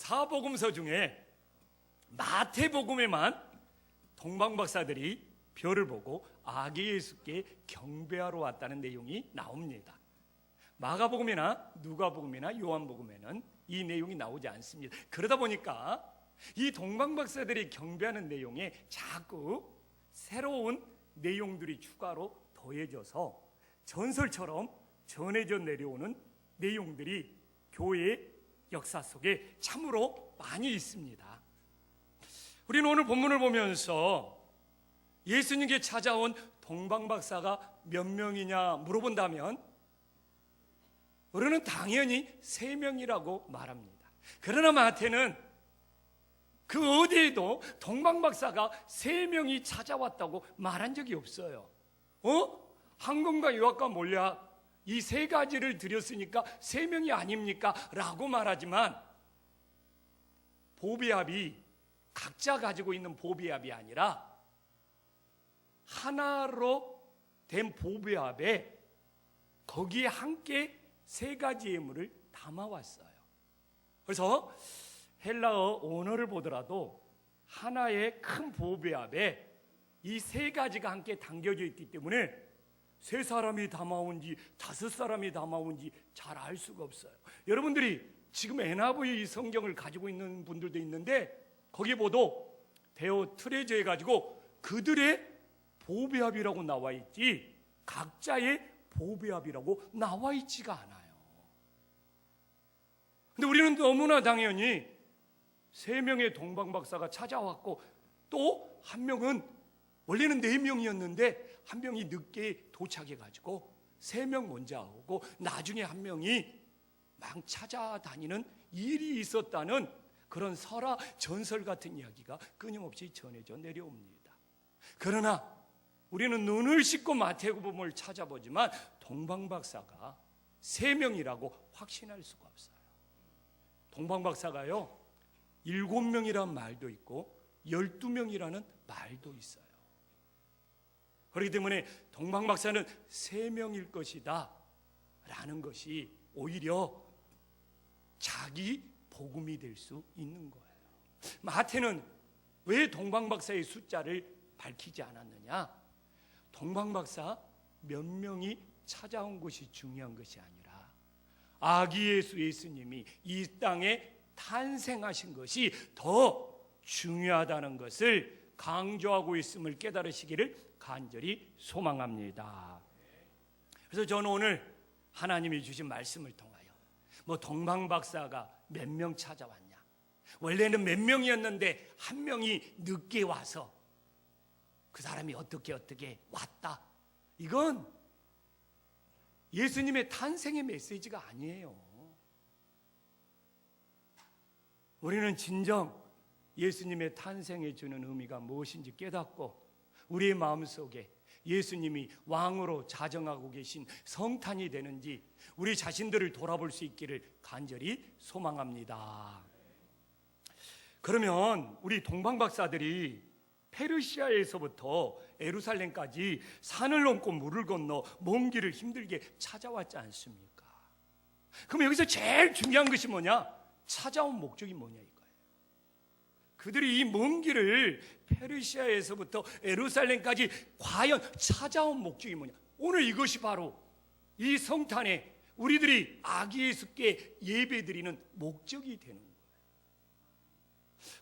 사복음서 중에 마태복음에만 동방박사들이 별을 보고 아기 예수께 경배하러 왔다는 내용이 나옵니다. 마가복음이나 누가복음이나 요한복음에는 이 내용이 나오지 않습니다. 그러다 보니까 이 동방박사들이 경배하는 내용에 자꾸 새로운 내용들이 추가로 더해져서 전설처럼 전해져 내려오는 내용들이 교회의 역사 속에 참으로 많이 있습니다. 우리는 오늘 본문을 보면서 예수님께 찾아온 동방박사가 몇 명이냐 물어본다면 우리는 당연히 3명이라고 말합니다. 그러나 마태는 그 어디에도 동방박사가 3명이 찾아왔다고 말한 적이 없어요. 황금과 유학과 몰약 이 3가지를 드렸으니까 3명이 아닙니까? 라고 말하지만 보배압이 각자 가지고 있는 보배압이 아니라 하나로 된 보배압에 거기에 함께 3가지 예물을 담아왔어요. 그래서 헬라어 언어를 보더라도 하나의 큰 보배압에 이 3가지가 함께 담겨져 있기 때문에 3사람이 담아온지 5사람이 담아온지 잘 알 수가 없어요. 여러분들이 지금 NIV 성경을 가지고 있는 분들도 있는데 거기에 보도 베어 트레저 해가지고 그들의 보배압이라고 나와 있지 각자의 보배압이라고 나와 있지가 않아요. 근데 우리는 너무나 당연히 3명의 동방박사가 찾아왔고 또 한 명은 원래는 4명이었는데 한 명이 늦게 도착해가지고 3명 먼저 오고 나중에 한 명이 막 찾아다니는 일이 있었다는 그런 설화 전설 같은 이야기가 끊임없이 전해져 내려옵니다. 그러나 우리는 눈을 씻고 마태복음을 찾아보지만 동방박사가 3명이라고 확신할 수가 없어요. 동방박사가요 7명이라는 말도 있고 12명이라는 말도 있어요. 그렇기 때문에 동방박사는 3명일 것이다 라는 것이 오히려 자기 복음이 될 수 있는 거예요. 마태는 왜 동방박사의 숫자를 밝히지 않았느냐? 동방박사 몇 명이 찾아온 것이 중요한 것이 아니라 아기 예수님이 이 땅에 탄생하신 것이 더 중요하다는 것을 강조하고 있음을 깨달으시기를 간절히 소망합니다. 그래서 저는 오늘 하나님이 주신 말씀을 통하여 동방박사가 몇 명 찾아왔냐, 원래는 몇 명이었는데 한 명이 늦게 와서 그 사람이 어떻게 왔다, 이건 예수님의 탄생의 메시지가 아니에요. 우리는 진정 예수님의 탄생에 주는 의미가 무엇인지 깨닫고 우리의 마음속에 예수님이 왕으로 자정하고 계신 성탄이 되는지 우리 자신들을 돌아볼 수 있기를 간절히 소망합니다. 그러면 우리 동방박사들이 페르시아에서부터 예루살렘까지 산을 넘고 물을 건너 먼 길을 힘들게 찾아왔지 않습니까? 그럼 여기서 제일 중요한 것이 뭐냐? 찾아온 목적이 뭐냐 이거예요. 그들이 이 먼 길을 페르시아에서부터 예루살렘까지 과연 찾아온 목적이 뭐냐? 오늘 이것이 바로 이 성탄에 우리들이 아기 예수께 예배드리는 목적이 되는 거예요.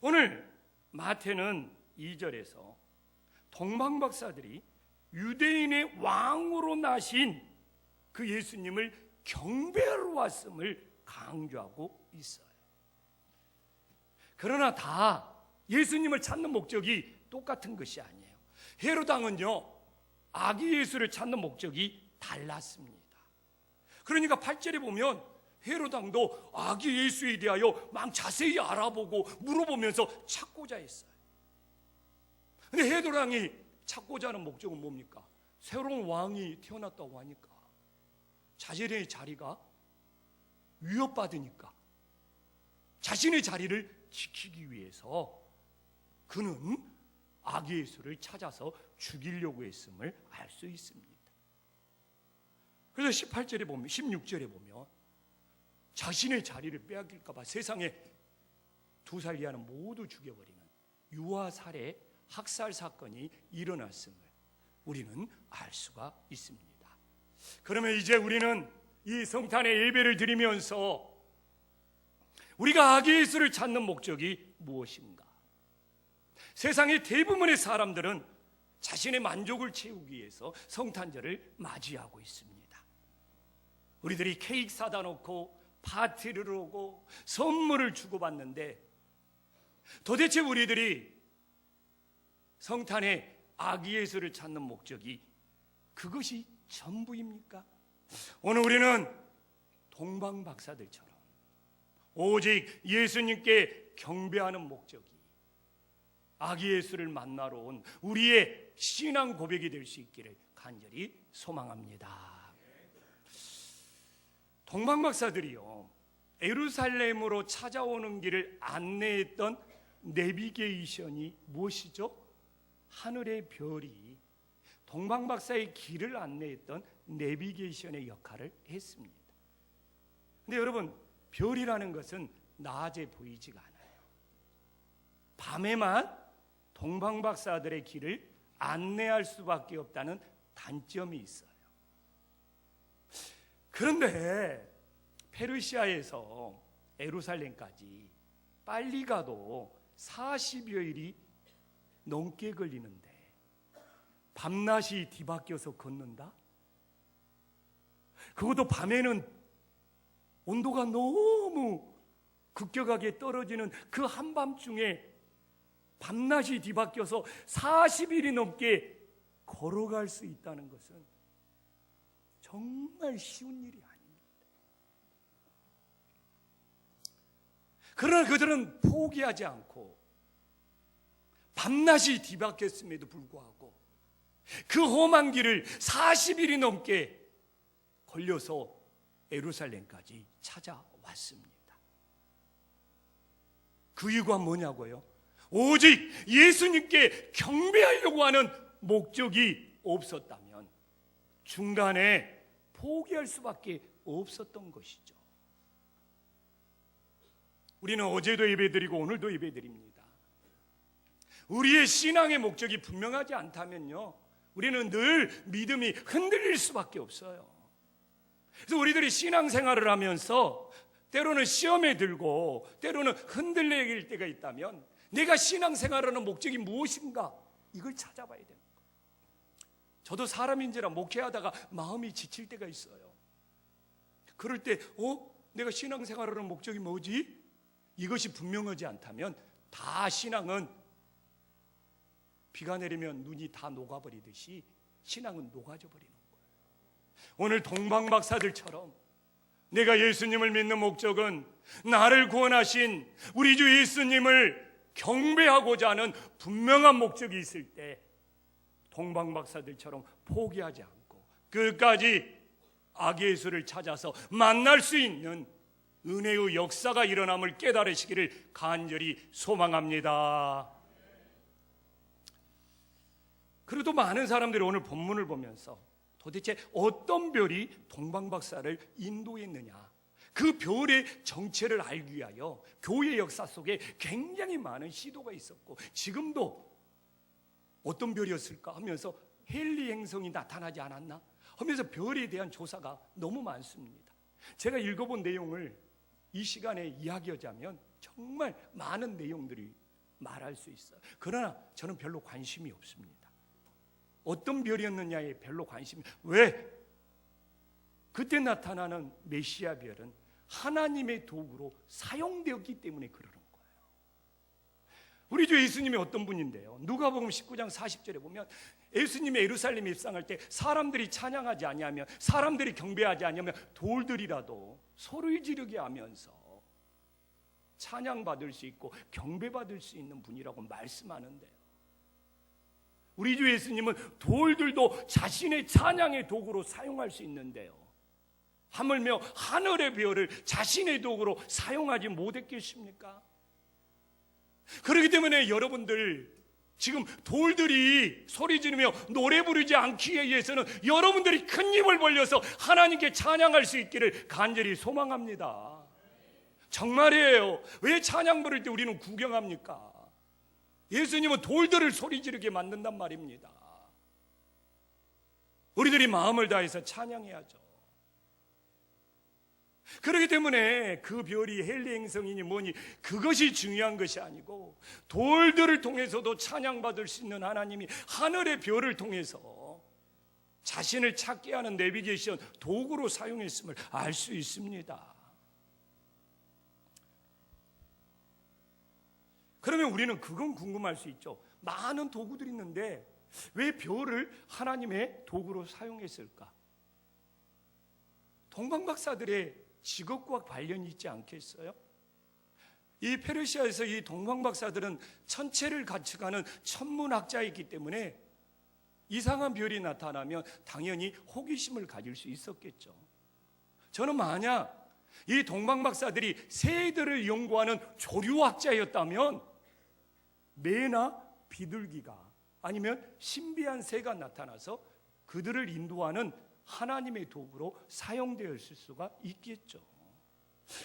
오늘 마태는 2절에서 동방박사들이 유대인의 왕으로 나신 그 예수님을 경배하러 왔음을 강조하고 있어요. 그러나 다 예수님을 찾는 목적이 똑같은 것이 아니에요. 헤롯 왕은요 아기 예수를 찾는 목적이 달랐습니다. 그러니까 8절에 보면 헤롯 왕도 아기 예수에 대하여 막 자세히 알아보고 물어보면서 찾고자 했어요. 근데 헤롯 왕이 찾고자 하는 목적은 뭡니까? 새로운 왕이 태어났다고 하니까 자신의 자리가 위협받으니까 자신의 자리를 지키기 위해서 그는 아기 예수를 찾아서 죽이려고 했음을 알 수 있습니다. 그래서 18절에 보면 16절에 보면 자신의 자리를 빼앗길까 봐 세상에 2살 이하는 모두 죽여버리는 유아 살해 학살 사건이 일어났음을 우리는 알 수가 있습니다. 그러면 이제 우리는 이 성탄의 예배를 드리면서 우리가 아기 예수를 찾는 목적이 무엇인가? 세상의 대부분의 사람들은 자신의 만족을 채우기 위해서 성탄절을 맞이하고 있습니다. 우리들이 케이크 사다 놓고 파티를 하고 선물을 주고받는데 도대체 우리들이 성탄의 아기 예수를 찾는 목적이 그것이 전부입니까? 오늘 우리는 동방박사들처럼 오직 예수님께 경배하는 목적이 아기 예수를 만나러 온 우리의 신앙 고백이 될 수 있기를 간절히 소망합니다. 동방박사들이요, 예루살렘으로 찾아오는 길을 안내했던 내비게이션이 무엇이죠? 하늘의 별이 동방박사의 길을 안내했던 내비게이션의 역할을 했습니다. 근데 여러분, 별이라는 것은 낮에 보이지가 않아요. 밤에만 동방박사들의 길을 안내할 수밖에 없다는 단점이 있어요. 그런데 페르시아에서 예루살렘까지 빨리 가도 40여일이 넘게 걸리는데 밤낮이 뒤바뀌어서 걷는다? 그것도 밤에는 온도가 너무 급격하게 떨어지는 그 한밤중에 밤낮이 뒤바뀌어서 40일이 넘게 걸어갈 수 있다는 것은 정말 쉬운 일이 아닙니다. 그러나 그들은 포기하지 않고 밤낮이 뒤바뀌었음에도 불구하고 그 험한 길을 40일이 넘게 걸려서 예루살렘까지 찾아왔습니다. 그 이유가 뭐냐고요? 오직 예수님께 경배하려고 하는 목적이 없었다면 중간에 포기할 수밖에 없었던 것이죠. 우리는 어제도 예배드리고 오늘도 예배드립니다. 우리의 신앙의 목적이 분명하지 않다면요, 우리는 늘 믿음이 흔들릴 수밖에 없어요. 그래서 우리들이 신앙생활을 하면서 때로는 시험에 들고 때로는 흔들릴 때가 있다면 내가 신앙생활하는 목적이 무엇인가, 이걸 찾아봐야 됩니다. 저도 사람인지라 목회하다가 마음이 지칠 때가 있어요. 그럴 때 내가 신앙생활하는 목적이 뭐지? 이것이 분명하지 않다면 다 신앙은 비가 내리면 눈이 다 녹아버리듯이 신앙은 녹아져 버리는 거예요. 오늘 동방박사들처럼 내가 예수님을 믿는 목적은 나를 구원하신 우리 주 예수님을 경배하고자 하는 분명한 목적이 있을 때 동방박사들처럼 포기하지 않고 끝까지 아기 예수를 찾아서 만날 수 있는 은혜의 역사가 일어남을 깨달으시기를 간절히 소망합니다. 그래도 많은 사람들이 오늘 본문을 보면서 도대체 어떤 별이 동방박사를 인도했느냐, 그 별의 정체를 알기 위하여 교회 역사 속에 굉장히 많은 시도가 있었고 지금도 어떤 별이었을까 하면서 헨리 행성이 나타나지 않았나 하면서 별에 대한 조사가 너무 많습니다. 제가 읽어본 내용을 이 시간에 이야기하자면 정말 많은 내용들이 말할 수 있어요. 그러나 저는 별로 관심이 없습니다. 어떤 별이었느냐에 별로 관심이. 왜? 그때 나타나는 메시아 별은 하나님의 도구로 사용되었기 때문에 그러는 거예요. 우리 주 예수님이 어떤 분인데요? 누가복음 19장 40절에 보면 예수님의 예루살렘에 입성할 때 사람들이 찬양하지 아니하면, 사람들이 경배하지 아니하면 돌들이라도 소리 지르게 하면서 찬양받을 수 있고 경배받을 수 있는 분이라고 말씀하는데요, 우리 주 예수님은 돌들도 자신의 찬양의 도구로 사용할 수 있는데요, 하물며 하늘의 별을 자신의 도구로 사용하지 못했겠습니까? 그렇기 때문에 여러분들 지금 돌들이 소리 지르며 노래 부르지 않기 위해서는 여러분들이 큰 입을 벌려서 하나님께 찬양할 수 있기를 간절히 소망합니다. 정말이에요. 왜 찬양 부를 때 우리는 구경합니까? 예수님은 돌들을 소리 지르게 만든단 말입니다. 우리들이 마음을 다해서 찬양해야죠. 그렇기 때문에 그 별이 헬리 행성이니 뭐니 그것이 중요한 것이 아니고, 돌들을 통해서도 찬양받을 수 있는 하나님이 하늘의 별을 통해서 자신을 찾게 하는 내비게이션 도구로 사용했음을 알 수 있습니다. 그러면 우리는 그건 궁금할 수 있죠. 많은 도구들이 있는데 왜 별을 하나님의 도구로 사용했을까? 동방박사들의 직업과 관련이 있지 않겠어요? 이 페르시아에서 이 동방박사들은 천체를 관측하는 천문학자이기 때문에 이상한 별이 나타나면 당연히 호기심을 가질 수 있었겠죠. 저는 만약 이 동방박사들이 새들을 연구하는 조류학자였다면 매나 비둘기가 아니면 신비한 새가 나타나서 그들을 인도하는 하나님의 도구로 사용되었을 수가 있겠죠.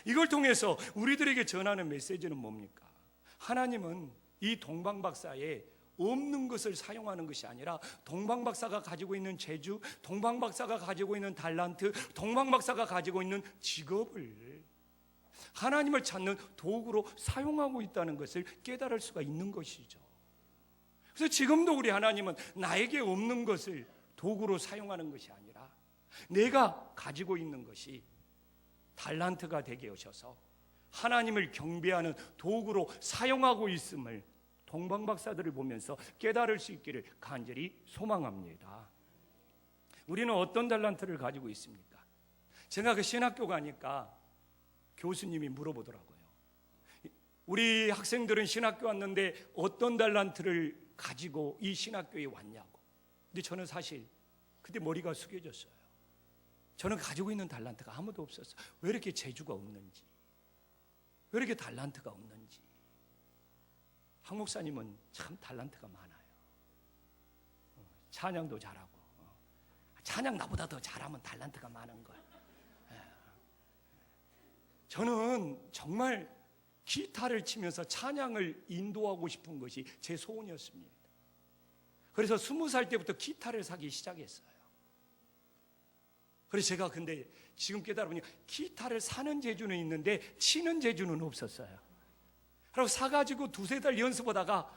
이걸 통해서 우리들에게 전하는 메시지는 뭡니까? 하나님은 이 동방박사의 없는 것을 사용하는 것이 아니라 동방박사가 가지고 있는 재주, 동방박사가 가지고 있는 달란트, 동방박사가 가지고 있는 직업을 하나님을 찾는 도구로 사용하고 있다는 것을 깨달을 수가 있는 것이죠. 그래서 지금도 우리 하나님은 나에게 없는 것을 도구로 사용하는 것이 아니라 내가 가지고 있는 것이 달란트가 되게 하셔서 하나님을 경배하는 도구로 사용하고 있음을 동방박사들을 보면서 깨달을 수 있기를 간절히 소망합니다. 우리는 어떤 달란트를 가지고 있습니까? 제가 그 신학교 가니까 교수님이 물어보더라고요. 우리 학생들은 신학교 왔는데 어떤 달란트를 가지고 이 신학교에 왔냐고. 근데 저는 사실 그때 머리가 숙여졌어요. 저는 가지고 있는 달란트가 아무도 없었어요. 왜 이렇게 재주가 없는지, 왜 이렇게 달란트가 없는지. 한 목사님은 참 달란트가 많아요. 찬양도 잘하고, 찬양 나보다 더 잘하면 달란트가 많은 거예요. 저는 정말 기타를 치면서 찬양을 인도하고 싶은 것이 제 소원이었습니다. 그래서 20살 때부터 기타를 사기 시작했어요. 그래서 제가 근데 지금 깨달아보니 기타를 사는 재주는 있는데 치는 재주는 없었어요. 그리고 사가지고 2-3달 연습하다가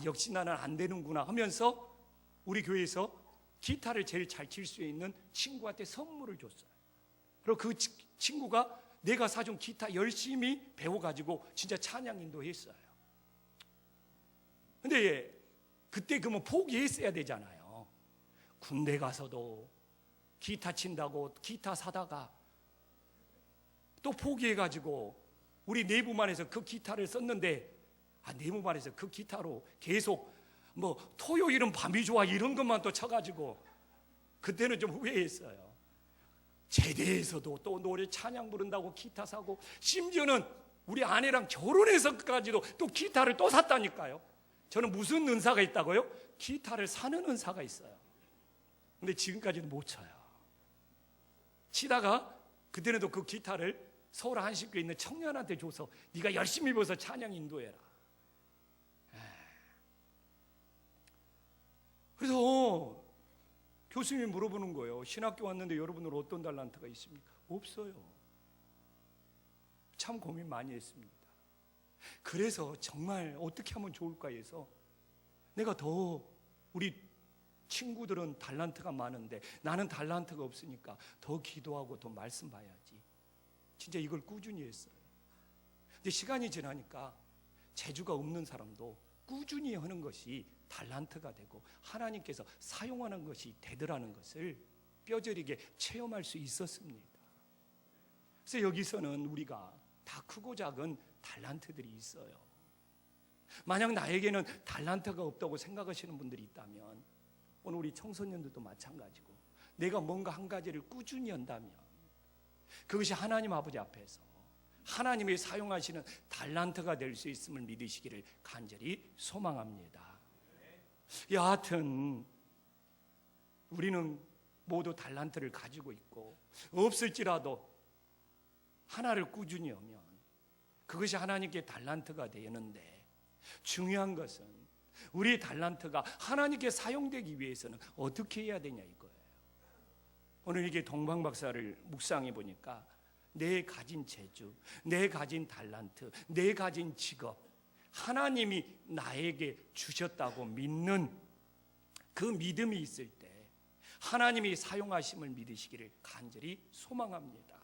역시 나는 안 되는구나 하면서 우리 교회에서 기타를 제일 잘 칠 수 있는 친구한테 선물을 줬어요. 그리고 그 친구가 내가 사준 기타 열심히 배워가지고 진짜 찬양 인도했어요. 근데 그때 그러면 포기했어야 되잖아요. 군대 가서도 기타 친다고 기타 사다가 또 포기해가지고 우리 내부만에서 그 기타를 썼는데 내부만에서 그 기타로 계속 뭐 토요일은 밤이 좋아 이런 것만 또 쳐가지고 그때는 좀 후회했어요. 제대에서도 또 노래 찬양 부른다고 기타 사고, 심지어는 우리 아내랑 결혼해서까지도 또 기타를 또 샀다니까요. 저는 무슨 은사가 있다고요? 기타를 사는 은사가 있어요. 근데 지금까지는 못 쳐요. 치다가 그때는 또 그 기타를 서울 한식교에 있는 청년한테 줘서 네가 열심히 배워서 찬양 인도해라. 그래서 교수님이 물어보는 거예요. 신학교 왔는데 여러분은 어떤 달란트가 있습니까? 없어요. 참 고민 많이 했습니다. 그래서 정말 어떻게 하면 좋을까 해서 내가 더 우리 친구들은 달란트가 많은데 나는 달란트가 없으니까 더 기도하고 더 말씀 봐야지. 진짜 이걸 꾸준히 했어요. 근데 시간이 지나니까 재주가 없는 사람도 꾸준히 하는 것이 달란트가 되고 하나님께서 사용하는 것이 되더라는 것을 뼈저리게 체험할 수 있었습니다. 그래서 여기서는 우리가 다 크고 작은 달란트들이 있어요. 만약 나에게는 달란트가 없다고 생각하시는 분들이 있다면 오늘 우리 청소년들도 마찬가지고 내가 뭔가 한 가지를 꾸준히 한다면 그것이 하나님 아버지 앞에서 하나님이 사용하시는 달란트가 될 수 있음을 믿으시기를 간절히 소망합니다. 여하튼 우리는 모두 달란트를 가지고 있고 없을지라도 하나를 꾸준히 하면 그것이 하나님께 달란트가 되는데, 중요한 것은 우리 달란트가 하나님께 사용되기 위해서는 어떻게 해야 되냐 이거예요. 오늘 이게 동방박사를 묵상해 보니까 내 가진 재주, 내 가진 달란트, 내 가진 직업, 하나님이 나에게 주셨다고 믿는 그 믿음이 있을 때 하나님이 사용하심을 믿으시기를 간절히 소망합니다.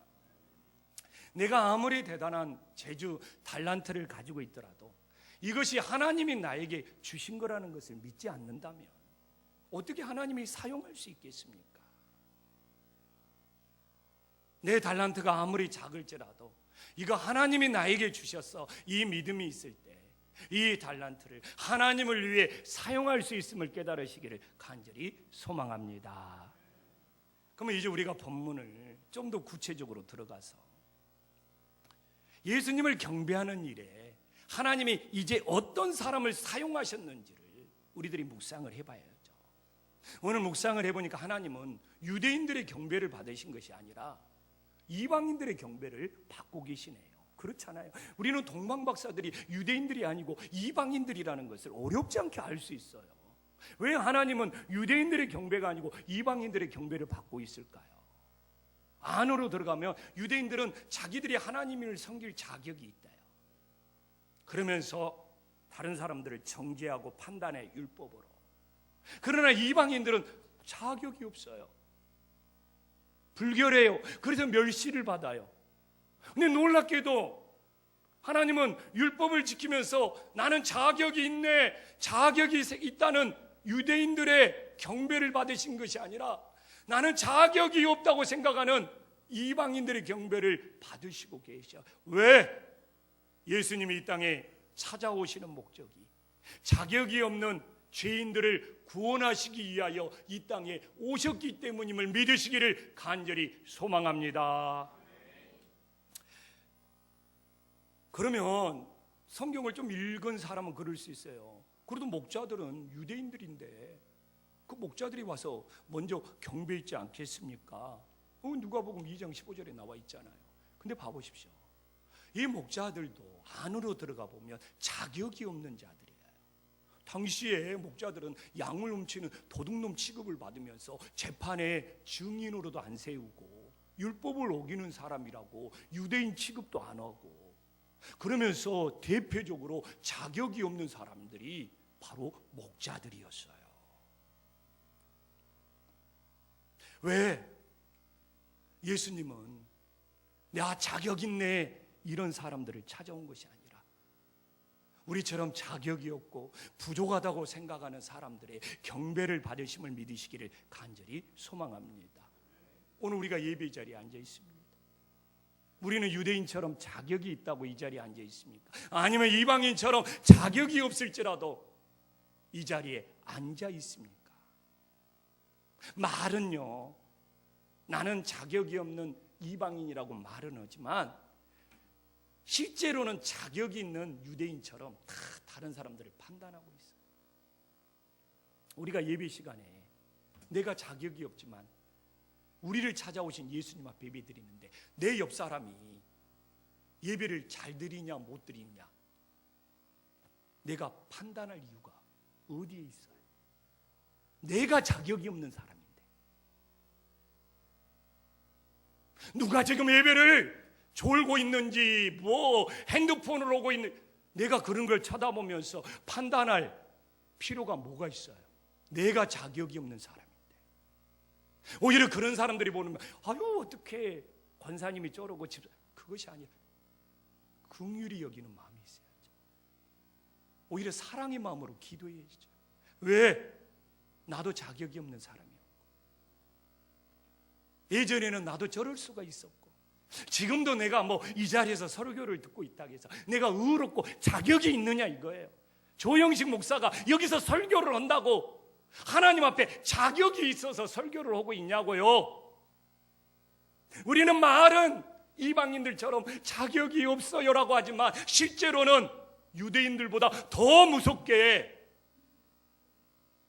내가 아무리 대단한 재주, 달란트를 가지고 있더라도 이것이 하나님이 나에게 주신 거라는 것을 믿지 않는다면 어떻게 하나님이 사용할 수 있겠습니까? 내 달란트가 아무리 작을지라도 이거 하나님이 나에게 주셨어, 이 믿음이 있을 때 이 달란트를 하나님을 위해 사용할 수 있음을 깨달으시기를 간절히 소망합니다. 그러면 이제 우리가 본문을 좀 더 구체적으로 들어가서 예수님을 경배하는 일에 하나님이 이제 어떤 사람을 사용하셨는지를 우리들이 묵상을 해봐야죠. 오늘 묵상을 해보니까 하나님은 유대인들의 경배를 받으신 것이 아니라 이방인들의 경배를 받고 계시네요. 그렇잖아요. 우리는 동방박사들이 유대인들이 아니고 이방인들이라는 것을 어렵지 않게 알 수 있어요. 왜 하나님은 유대인들의 경배가 아니고 이방인들의 경배를 받고 있을까요? 안으로 들어가면 유대인들은 자기들이 하나님을 섬길 자격이 있대요. 그러면서 다른 사람들을 정죄하고 판단해 율법으로. 그러나 이방인들은 자격이 없어요. 불결해요. 그래서 멸시를 받아요. 근데 놀랍게도 하나님은 율법을 지키면서 나는 자격이 있네, 자격이 있다는 유대인들의 경배를 받으신 것이 아니라 나는 자격이 없다고 생각하는 이방인들의 경배를 받으시고 계셔. 왜? 예수님이 이 땅에 찾아오시는 목적이 자격이 없는 죄인들을 구원하시기 위하여 이 땅에 오셨기 때문임을 믿으시기를 간절히 소망합니다. 그러면 성경을 좀 읽은 사람은 그럴 수 있어요. 그래도 목자들은 유대인들인데 그 목자들이 와서 먼저 경배했지 않겠습니까? 누가복음 2장 15절에 나와 있잖아요. 근데 봐보십시오. 이 목자들도 안으로 들어가 보면 자격이 없는 자들이에요. 당시에 목자들은 양을 훔치는 도둑놈 취급을 받으면서 재판에 증인으로도 안 세우고 율법을 어기는 사람이라고 유대인 취급도 안 하고, 그러면서 대표적으로 자격이 없는 사람들이 바로 목자들이었어요. 왜? 예수님은 나 자격 있네 이런 사람들을 찾아온 것이 아니라 우리처럼 자격이 없고 부족하다고 생각하는 사람들의 경배를 받으심을 믿으시기를 간절히 소망합니다. 오늘 우리가 예배 자리에 앉아 있습니다. 우리는 유대인처럼 자격이 있다고 이 자리에 앉아 있습니까? 아니면 이방인처럼 자격이 없을지라도 이 자리에 앉아 있습니까? 말은요, 나는 자격이 없는 이방인이라고 말은 하지만 실제로는 자격이 있는 유대인처럼 다 다른 사람들을 판단하고 있어요. 우리가 예배 시간에 내가 자격이 없지만 우리를 찾아오신 예수님 앞에 예배 드리는데 내 옆 사람이 예배를 잘 드리냐 못 드리냐 내가 판단할 이유가 어디에 있어요? 내가 자격이 없는 사람인데 누가 지금 예배를 졸고 있는지 뭐 핸드폰을 오고 있는 내가 그런 걸 쳐다보면서 판단할 필요가 뭐가 있어요? 내가 자격이 없는 사람인데. 오히려 그런 사람들이 보면 아유 어떻게 권사님이 저러고 그것이 아니라 긍휼히 여기는 마음이 있어야죠. 오히려 사랑의 마음으로 기도해야죠. 왜? 나도 자격이 없는 사람이었고 예전에는 나도 저럴 수가 있었고 지금도 내가 뭐 이 자리에서 설교를 듣고 있다고 해서 내가 의롭고 자격이 있느냐 이거예요. 조영식 목사가 여기서 설교를 한다고 하나님 앞에 자격이 있어서 설교를 하고 있냐고요. 우리는 말은 이방인들처럼 자격이 없어요라고 하지만 실제로는 유대인들보다 더 무섭게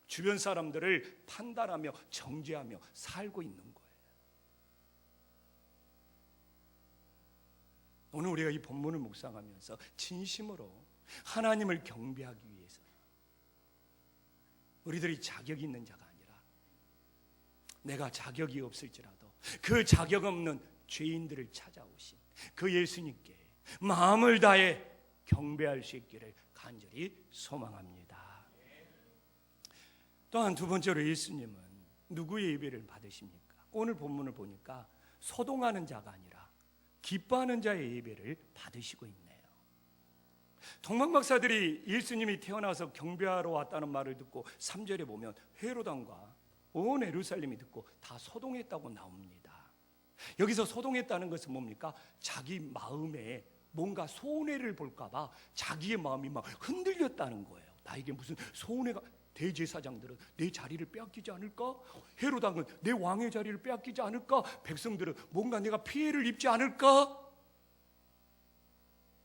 주변 사람들을 판단하며 정죄하며 살고 있는 거예요. 오늘 우리가 이 본문을 묵상하면서 진심으로 하나님을 경배하기 위해서 우리들이 자격이 있는 자가 아니라 내가 자격이 없을지라도 그 자격 없는 죄인들을 찾아오신 그 예수님께 마음을 다해 경배할 수 있기를 간절히 소망합니다. 또한 두 번째로 예수님은 누구의 예배를 받으십니까? 오늘 본문을 보니까 소동하는 자가 아니라 기뻐하는 자의 예배를 받으시고 있네요. 동방박사들이 예수님이 태어나서 경배하러 왔다는 말을 듣고 3절에 보면 헤로당과 온 예루살렘이 듣고 다 소동했다고 나옵니다. 여기서 소동했다는 것은 뭡니까? 자기 마음에 뭔가 손해를 볼까 봐 자기의 마음이 막 흔들렸다는 거예요. 나에게 무슨 손해가, 대제사장들은 내 자리를 빼앗기지 않을까? 헤로당은 내 왕의 자리를 빼앗기지 않을까? 백성들은 뭔가 내가 피해를 입지 않을까?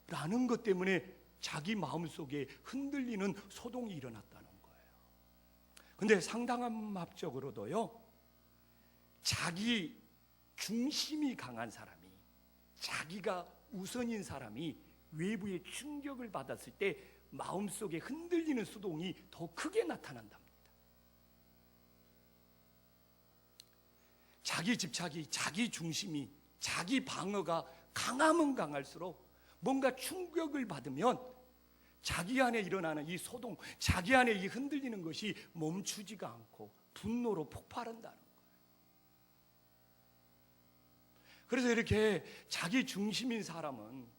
라는 것 때문에 자기 마음속에 흔들리는 소동이 일어났다는 거예요. 근데 상당함합적으로도요, 자기 중심이 강한 사람이, 자기가 우선인 사람이 외부의 충격을 받았을 때 마음속에 흔들리는 소동이 더 크게 나타난답니다. 자기 집착이, 자기 중심이, 자기 방어가 강하면 강할수록 뭔가 충격을 받으면 자기 안에 일어나는 이 소동, 자기 안에 이 흔들리는 것이 멈추지가 않고 분노로 폭발한다는 거예요. 그래서 이렇게 자기 중심인 사람은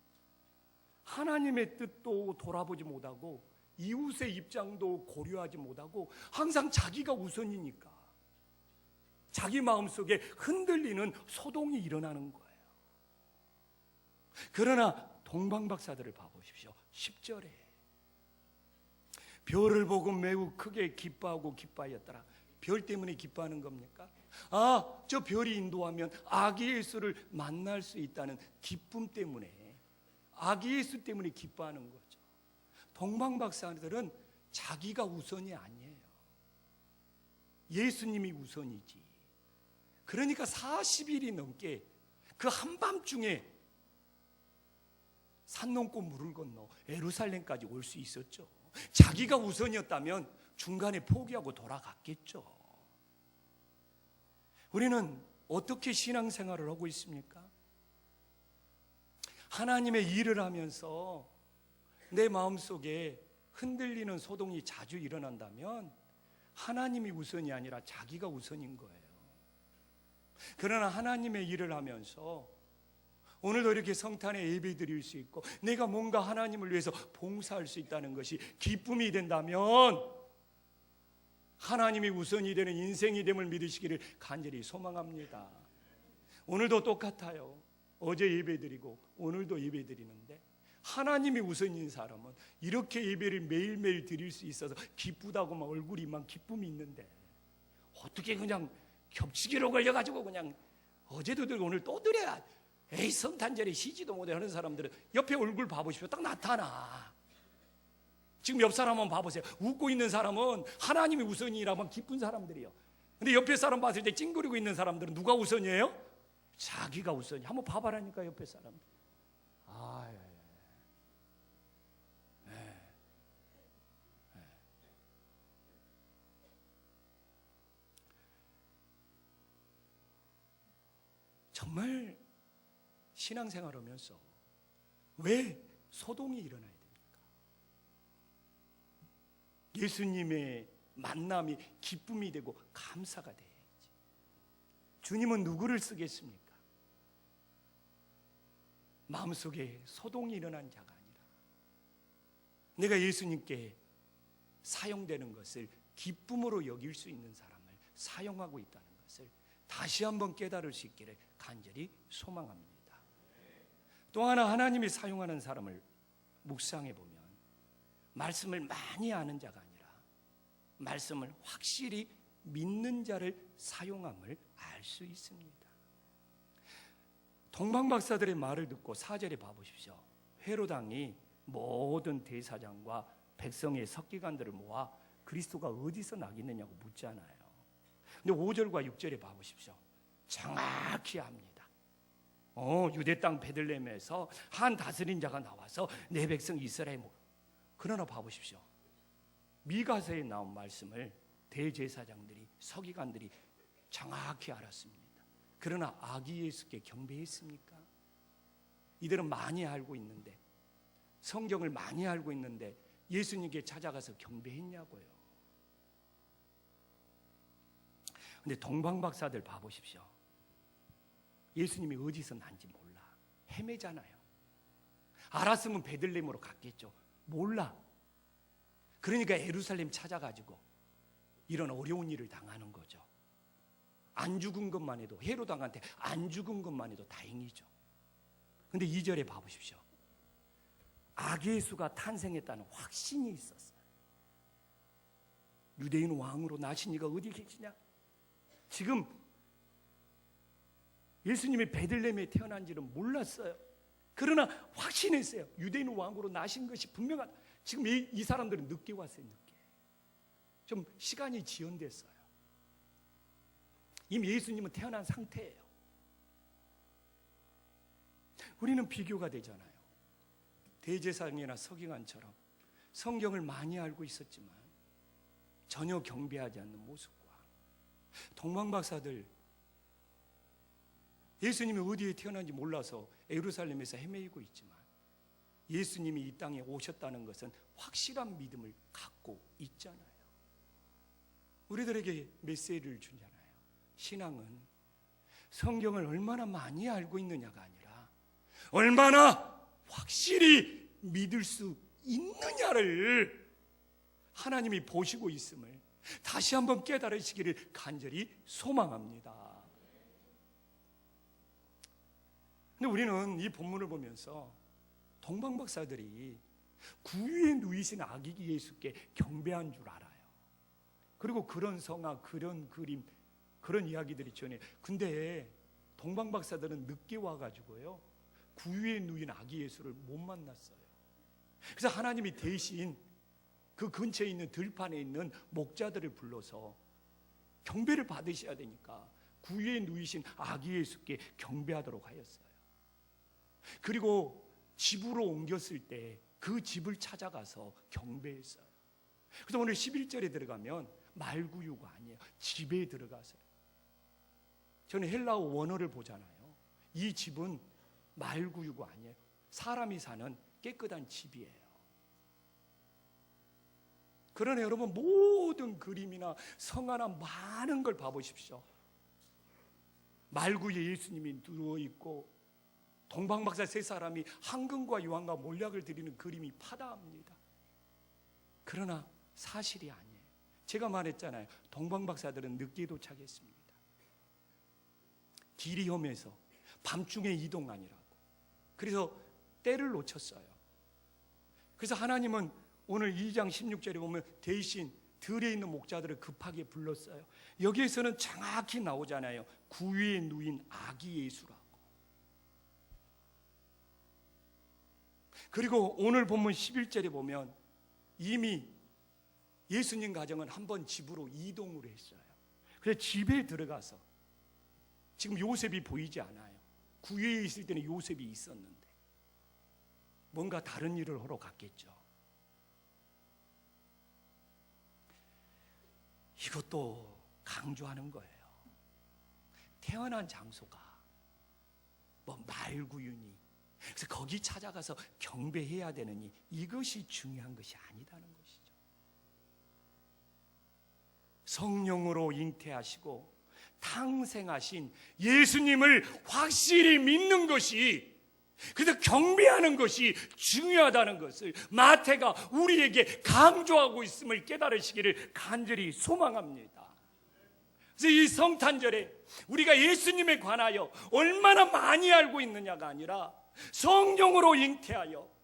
하나님의 뜻도 돌아보지 못하고 이웃의 입장도 고려하지 못하고 항상 자기가 우선이니까 자기 마음속에 흔들리는 소동이 일어나는 거예요. 그러나 동방박사들을 봐보십시오. 10절에 별을 보고 매우 크게 기뻐하고 기뻐하였더라. 별 때문에 기뻐하는 겁니까? 저 별이 인도하면 아기 예수를 만날 수 있다는 기쁨 때문에, 아기 예수 때문에 기뻐하는 거죠. 동방박사들은 자기가 우선이 아니에요. 예수님이 우선이지. 그러니까 40일이 넘게 그 한밤중에 산 넘고 물을 건너 예루살렘까지 올 수 있었죠. 자기가 우선이었다면 중간에 포기하고 돌아갔겠죠. 우리는 어떻게 신앙생활을 하고 있습니까? 하나님의 일을 하면서 내 마음속에 흔들리는 소동이 자주 일어난다면 하나님이 우선이 아니라 자기가 우선인 거예요. 그러나 하나님의 일을 하면서 오늘도 이렇게 성탄에 예배 드릴 수 있고 내가 뭔가 하나님을 위해서 봉사할 수 있다는 것이 기쁨이 된다면 하나님이 우선이 되는 인생이 됨을 믿으시기를 간절히 소망합니다. 오늘도 똑같아요. 어제 예배 드리고 오늘도 예배 드리는데 하나님이 우선인 사람은 이렇게 예배를 매일매일 드릴 수 있어서 기쁘다고 막 얼굴이 막 기쁨이 있는데 어떻게 그냥 겹치기로 걸려가지고 그냥 어제도 드리고 오늘 또 드려야 에이 성탄절에 쉬지도 못해 하는 사람들은 옆에 얼굴 봐보십시오. 딱 나타나. 지금 옆 사람 한번 봐보세요. 웃고 있는 사람은 하나님이 우선이라면 기쁜 사람들이에요. 근데 옆에 사람 봤을 때 찡그리고 있는 사람들은 누가 우선이에요? 자기가 우선이. 한번 봐봐라니까 옆에 사람. 정말 신앙생활하면서 왜 소동이 일어나야 됩니까? 예수님의 만남이 기쁨이 되고 감사가 돼야지. 주님은 누구를 쓰겠습니까? 마음속에 소동이 일어난 자가 아니라 내가 예수님께 사용되는 것을 기쁨으로 여길 수 있는 사람을 사용하고 있다는 것을 다시 한번 깨달을 수 있기를 간절히 소망합니다. 또 하나 하나님이 사용하는 사람을 묵상해 보면 말씀을 많이 아는 자가 아니라 말씀을 확실히 믿는 자를 사용함을 알 수 있습니다. 동방박사들의 말을 듣고 4절에 봐보십시오. 헤로당이 모든 대사장과 백성의 서기관들을 모아 그리스도가 어디서 나겠느냐고 묻잖아요. 근데 5절과 6절에 봐보십시오. 정확히 압니다. 유대 땅 베들레헴에서 한 다스린 자가 나와서 내 백성 이스라엘 그러나 봐보십시오. 미가서에 나온 말씀을 대제사장들이 서기관들이 정확히 알았습니다. 그러나 아기 예수께 경배했습니까? 이들은 많이 알고 있는데, 성경을 많이 알고 있는데 예수님께 찾아가서 경배했냐고요. 근데 동방박사들 봐보십시오. 예수님이 어디서 난지 몰라. 헤매잖아요. 알았으면 베들레헴으로 갔겠죠. 몰라. 그러니까 예루살렘 찾아가지고 이런 어려운 일을 당하는 거죠. 안 죽은 것만 해도, 헤롯 왕한테 안 죽은 것만 해도 다행이죠. 근데 2절에 봐보십시오. 아기 예수가 탄생했다는 확신이 있었어요. 유대인 왕으로 나신 이가 어디 계시냐? 지금 예수님이 베들레헴에 태어난지는 몰랐어요. 그러나 확신했어요. 유대인 왕으로 나신 것이 분명하다. 지금 이 사람들은 늦게 왔어요. 늦게. 좀 시간이 지연됐어요. 이미 예수님은 태어난 상태예요. 우리는 비교가 되잖아요. 대제사장이나 서기관처럼 성경을 많이 알고 있었지만 전혀 경배하지 않는 모습과 동방박사들, 예수님이 어디에 태어난지 몰라서 예루살렘에서 헤매이고 있지만 예수님이 이 땅에 오셨다는 것은 확실한 믿음을 갖고 있잖아요. 우리들에게 메시지를 주잖아요. 신앙은 성경을 얼마나 많이 알고 있느냐가 아니라 얼마나 확실히 믿을 수 있느냐를 하나님이 보시고 있음을 다시 한번 깨달으시기를 간절히 소망합니다. 근데 우리는 이 본문을 보면서 동방박사들이 구유에 누이신 아기 예수께 경배한 줄 알아요. 그리고 그런 성화, 그런 그림, 그런 이야기들이 전해. 근데 동방박사들은 늦게 와가지고요, 구유에 누인 아기 예수를 못 만났어요. 그래서 하나님이 대신 그 근처에 있는 들판에 있는 목자들을 불러서 경배를 받으셔야 되니까 구유에 누이신 아기 예수께 경배하도록 하였어요. 그리고 집으로 옮겼을 때 그 집을 찾아가서 경배했어요. 그래서 오늘 11절에 들어가면 말구유가 아니에요. 집에 들어가서요. 저는 헬라어 원어를 보잖아요. 이 집은 말구유가 아니에요. 사람이 사는 깨끗한 집이에요. 그러나 여러분, 모든 그림이나 성화나 많은 걸 봐보십시오. 말구유에 예수님이 누워있고 동방박사 세 사람이 황금과 유황과 몰약을 드리는 그림이 파다합니다. 그러나 사실이 아니에요. 제가 말했잖아요. 동방박사들은 늦게 도착했습니다. 길이 험해서 밤중에 이동하니라고. 그래서 때를 놓쳤어요. 그래서 하나님은 오늘 2장 16절에 보면 대신 들에 있는 목자들을 급하게 불렀어요. 여기에서는 정확히 나오잖아요. 구유에 누인 아기 예수라고. 그리고 오늘 본문 11절에 보면 이미 예수님 가정은 한번 집으로 이동을 했어요. 그래서 집에 들어가서, 지금 요셉이 보이지 않아요. 구유에 있을 때는 요셉이 있었는데 뭔가 다른 일을 하러 갔겠죠. 이것도 강조하는 거예요. 태어난 장소가 뭐 말구유니, 그래서 거기 찾아가서 경배해야 되느니 이것이 중요한 것이 아니다는 것이죠. 성령으로 잉태하시고 탄생하신 예수님을 확실히 믿는 것이, 그래서 경배하는 것이 중요하다는 것을 마태가 우리에게 강조하고 있음을 깨달으시기를 간절히 소망합니다. 그래서 이 성탄절에 우리가 예수님에 관하여 얼마나 많이 알고 있느냐가 아니라 성령으로 잉태하여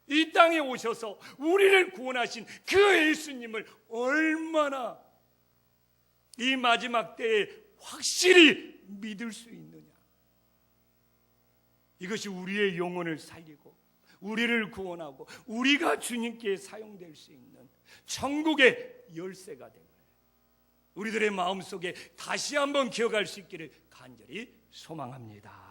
이 땅에 오셔서 우리를 구원하신 그 예수님을 얼마나 이 마지막 때에 확실히 믿을 수 있느냐, 이것이 우리의 영혼을 살리고 우리를 구원하고 우리가 주님께 사용될 수 있는 천국의 열쇠가 된 거예요. 우리들의 마음속에 다시 한번 기억할 수 있기를 간절히 소망합니다.